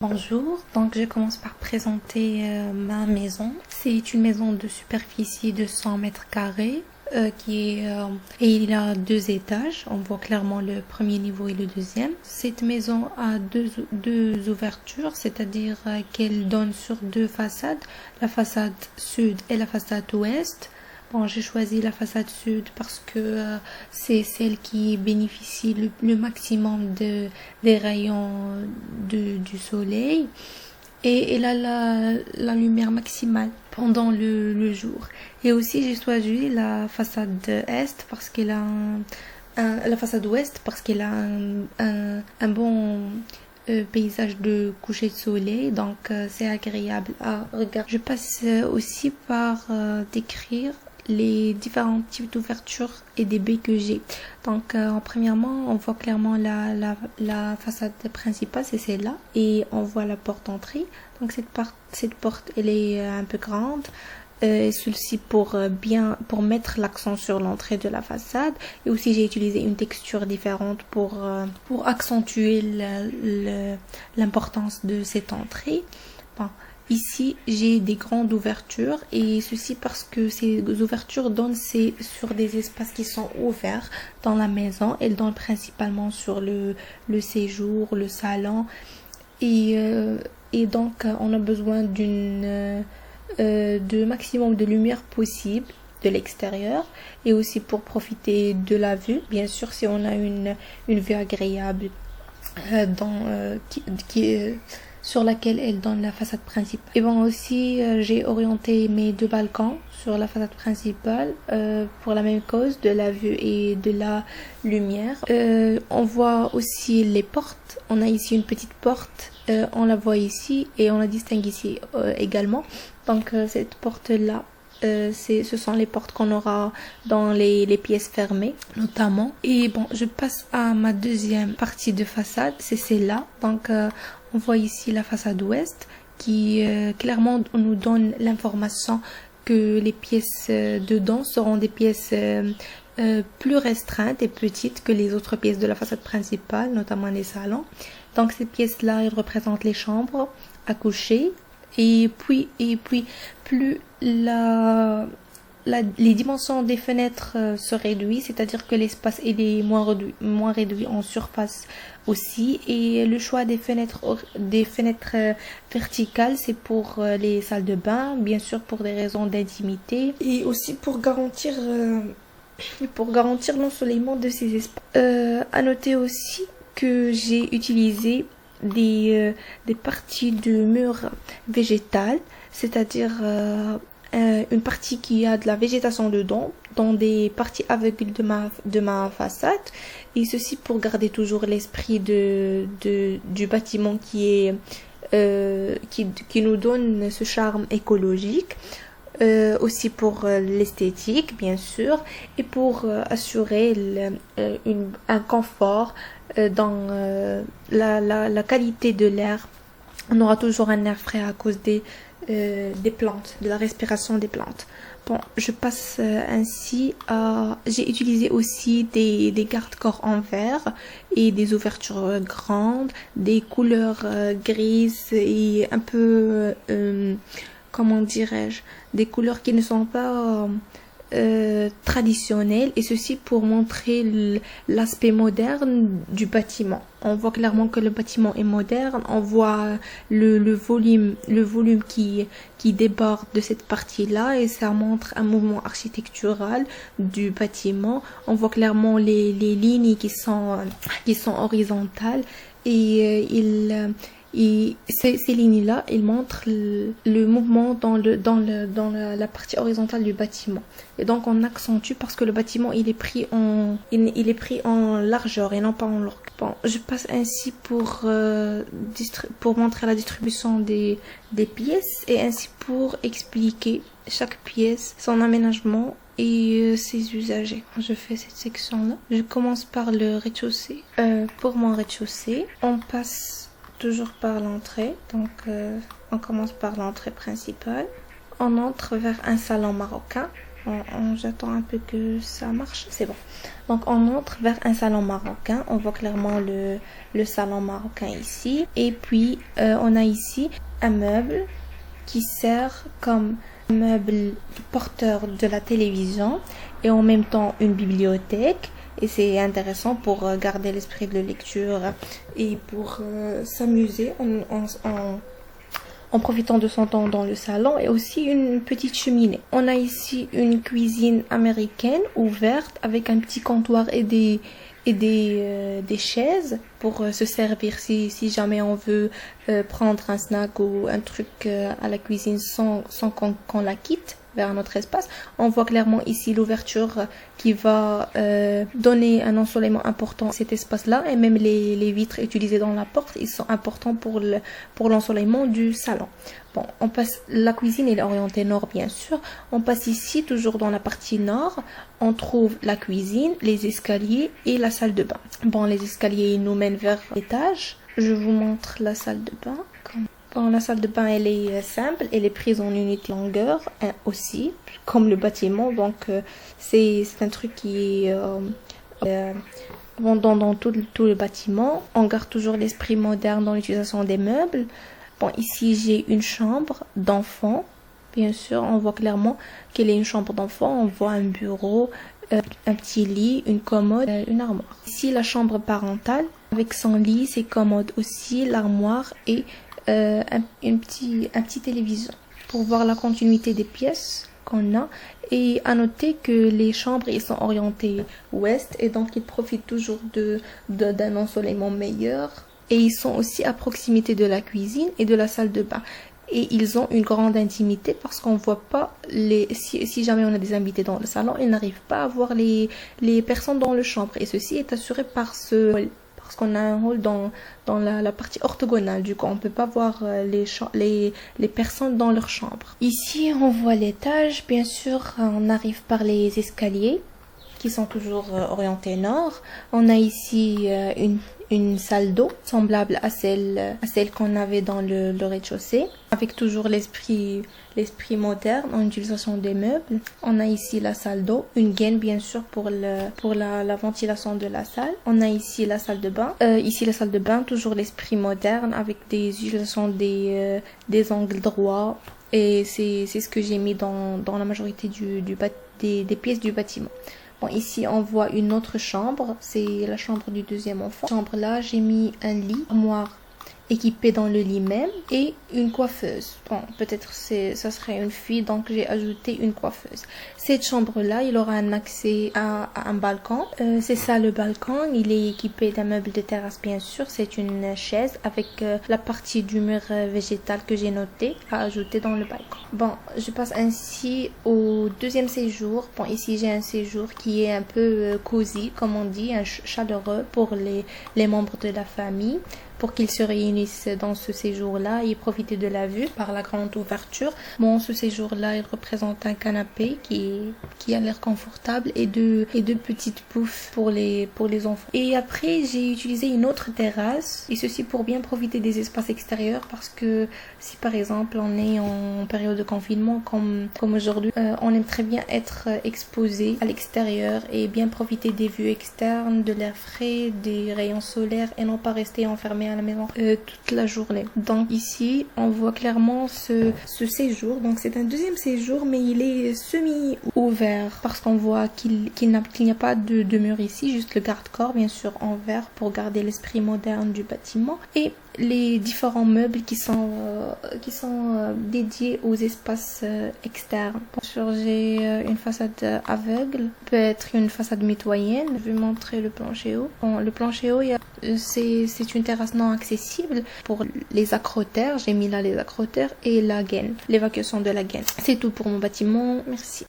Bonjour, donc je commence par présenter ma maison. C'est une maison de superficie de 100 mètres carrés et il a 2 étages. On voit clairement le premier niveau et le deuxième. Cette maison a deux ouvertures, c'est-à-dire qu'elle donne sur 2 façades, la façade sud et la façade ouest. Bon, j'ai choisi la façade sud parce que c'est celle qui bénéficie le maximum des rayons du soleil et elle a la lumière maximale pendant le jour. Et aussi, j'ai choisi la façade est parce qu'elle a la façade ouest parce qu'elle a un bon paysage de coucher de soleil, donc c'est agréable à regarder. Je passe aussi par décrire les différents types d'ouvertures et des baies que j'ai. Donc premièrement, on voit clairement la façade principale, c'est celle-là, et on voit la porte d'entrée. Donc cette porte, elle est un peu grande. Celle-ci pour mettre l'accent sur l'entrée de la façade, et aussi j'ai utilisé une texture différente pour accentuer l'importance de cette entrée. Bon. Ici, j'ai des grandes ouvertures et ceci parce que ces ouvertures donnent sur des espaces qui sont ouverts dans la maison. Elles donnent principalement sur le séjour, le salon et donc on a besoin de maximum de lumière possible de l'extérieur et aussi pour profiter de la vue. Bien sûr, si on a une vue agréable sur laquelle elle donne la façade principale. Et bon aussi, j'ai orienté mes 2 balcons sur la façade principale pour la même cause, de la vue et de la lumière. On voit aussi les portes. On a ici une petite porte, on la voit ici et on la distingue ici également. Donc cette porte-là, ce sont les portes qu'on aura dans les pièces fermées notamment. Et bon, je passe à ma deuxième partie de façade, c'est celle-là. Donc on voit ici la façade ouest qui clairement nous donne l'information que les pièces dedans seront des pièces plus restreintes et petites que les autres pièces de la façade principale, notamment les salons. Donc ces pièces-là, elles représentent les chambres à coucher. Et puis plus les dimensions des fenêtres se réduisent, c'est-à-dire que l'espace est moins réduit en surface aussi. Et le choix des fenêtres verticales, c'est pour les salles de bain, bien sûr pour des raisons d'intimité et aussi pour garantir l'ensoleillement de ces espaces. À noter aussi que j'ai utilisé des parties de murs végétales, c'est-à-dire une partie qui a de la végétation dedans, dans des parties aveugles de ma façade, et ceci pour garder toujours l'esprit du bâtiment qui nous donne ce charme écologique. Aussi pour l'esthétique bien sûr et pour assurer un confort dans la qualité de l'air. On aura toujours un air frais à cause des plantes, de la respiration des plantes. Bon, je passe ainsi à... J'ai utilisé aussi des garde-corps en verre et des ouvertures grandes, des couleurs grises et un peu... comment dirais-je, des couleurs qui ne sont pas traditionnelles, et ceci pour montrer l'aspect moderne du bâtiment. On voit clairement que le bâtiment est moderne, on voit le volume qui déborde de cette partie-là, et ça montre un mouvement architectural du bâtiment. On voit clairement les lignes qui sont horizontales et ces lignes-là, elles montrent le mouvement dans la partie horizontale du bâtiment. Et donc on accentue parce que le bâtiment il est pris en largeur et non pas en longueur. Bon, je passe ainsi pour montrer la distribution des pièces et ainsi pour expliquer chaque pièce, son aménagement et ses usagers. Je fais cette section-là. Je commence par le rez-de-chaussée. Pour mon rez-de-chaussée, on passe toujours par l'entrée, donc on commence par l'entrée principale. On entre vers un salon marocain. J'attends un peu que ça marche. C'est bon. Donc on entre vers un salon marocain. On voit clairement le salon marocain ici. Et puis on a ici un meuble qui sert comme meuble porteur de la télévision et en même temps une bibliothèque. Et c'est intéressant pour garder l'esprit de lecture et pour s'amuser en profitant de son temps dans le salon, et aussi une petite cheminée. On a ici une cuisine américaine ouverte avec un petit comptoir et des chaises pour se servir si jamais on veut prendre un snack ou un truc à la cuisine sans qu'on la quitte vers notre espace. On voit clairement ici l'ouverture qui va donner un ensoleillement important à cet espace-là, et même les vitres utilisées dans la porte, ils sont importants pour l'ensoleillement du salon. Bon, on passe, la cuisine est orientée nord bien sûr. On passe ici, toujours dans la partie nord, on trouve la cuisine, les escaliers et la salle de bain. Bon, les escaliers ils nous mènent vers l'étage. Je vous montre la salle de bain. Bon, la salle de bain, elle est simple, elle est prise en unité longueur aussi, comme le bâtiment. Donc, c'est un truc qui est dans tout le bâtiment. On garde toujours l'esprit moderne dans l'utilisation des meubles. Bon, ici, j'ai une chambre d'enfant. Bien sûr, on voit clairement qu'elle est une chambre d'enfant. On voit un bureau, un petit lit, une commode, une armoire. Ici, la chambre parentale, avec son lit, ses commodes aussi, l'armoire et un petit téléviseur pour voir la continuité des pièces qu'on a. Et à noter que les chambres ils sont orientées ouest, et donc ils profitent toujours d'un ensoleillement meilleur, et ils sont aussi à proximité de la cuisine et de la salle de bain, et ils ont une grande intimité parce qu'on voit pas si jamais on a des invités dans le salon, ils n'arrivent pas à voir les personnes dans le chambre, et ceci est assuré parce qu'on a un hall dans la partie orthogonale. Du coup, on peut pas voir les personnes dans leur chambre. Ici, on voit l'étage. Bien sûr, on arrive par les escaliers qui sont toujours orientés nord. On a ici une salle d'eau semblable à celle qu'on avait dans le rez-de-chaussée, avec toujours l'esprit moderne en utilisation des meubles. On a ici la salle d'eau, une gaine bien sûr pour la ventilation de la salle. On a ici la salle de bain. Ici la salle de bain, toujours l'esprit moderne avec des utilisations des angles droits, et c'est ce que j'ai mis dans la majorité des pièces du bâtiment. Bon, ici, on voit une autre chambre. C'est la chambre du deuxième enfant. Dans cette chambre-là, j'ai mis un lit, armoire équipée dans le lit même, et une coiffeuse. Bon, peut-être ça serait une fille, donc j'ai ajouté une coiffeuse. Cette chambre-là, il aura un accès à un balcon. C'est ça le balcon. Il est équipé d'un meuble de terrasse, bien sûr. C'est une chaise avec la partie du mur végétal que j'ai noté à ajouter dans le balcon. Bon, je passe ainsi au deuxième séjour. Bon, ici j'ai un séjour qui est un peu cosy, comme on dit, chaleureux pour les membres de la famille, pour qu'ils se réunissent dans ce séjour-là et profiter de la vue par la grande ouverture. Bon, ce séjour-là, il représente un canapé qui a l'air confortable, et deux petites bouffes pour les enfants. Et après, j'ai utilisé une autre terrasse, et ceci pour bien profiter des espaces extérieurs, parce que si par exemple on est en période de confinement comme aujourd'hui, on aime très bien être exposé à l'extérieur et bien profiter des vues externes, de l'air frais, des rayons solaires, et non pas rester enfermé à la maison toute la journée. Donc ici on voit clairement ce séjour. Donc c'est un deuxième séjour, mais il est semi-ouvert parce qu'on voit qu'il n'y a pas de mur ici, juste le garde-corps bien sûr en verre pour garder l'esprit moderne du bâtiment, et les différents meubles qui sont dédiés aux espaces externes. Bien sûr, j'ai une façade aveugle, peut être une façade mitoyenne. Je vais montrer le plancher haut. Bon, le plancher haut, c'est une terrasse non accessible pour les accrotaires. J'ai mis là les accrotaires et la gaine, l'évacuation de la gaine. C'est tout pour mon bâtiment. Merci.